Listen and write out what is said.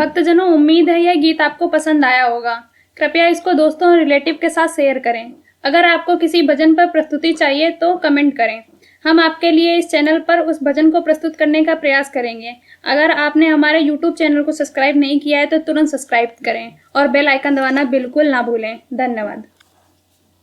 भक्तजनों, उम्मीद है यह गीत आपको पसंद आया होगा। कृपया इसको दोस्तों और रिलेटिव के साथ शेयर करें। अगर आपको किसी भजन पर प्रस्तुति चाहिए तो कमेंट करें। हम आपके लिए इस चैनल पर उस भजन को प्रस्तुत करने का प्रयास करेंगे। अगर आपने हमारे YouTube चैनल को सब्सक्राइब नहीं किया है तो तुरंत सब्सक्राइब करें और बेल आइकन दबाना बिल्कुल ना भूलें। धन्यवाद।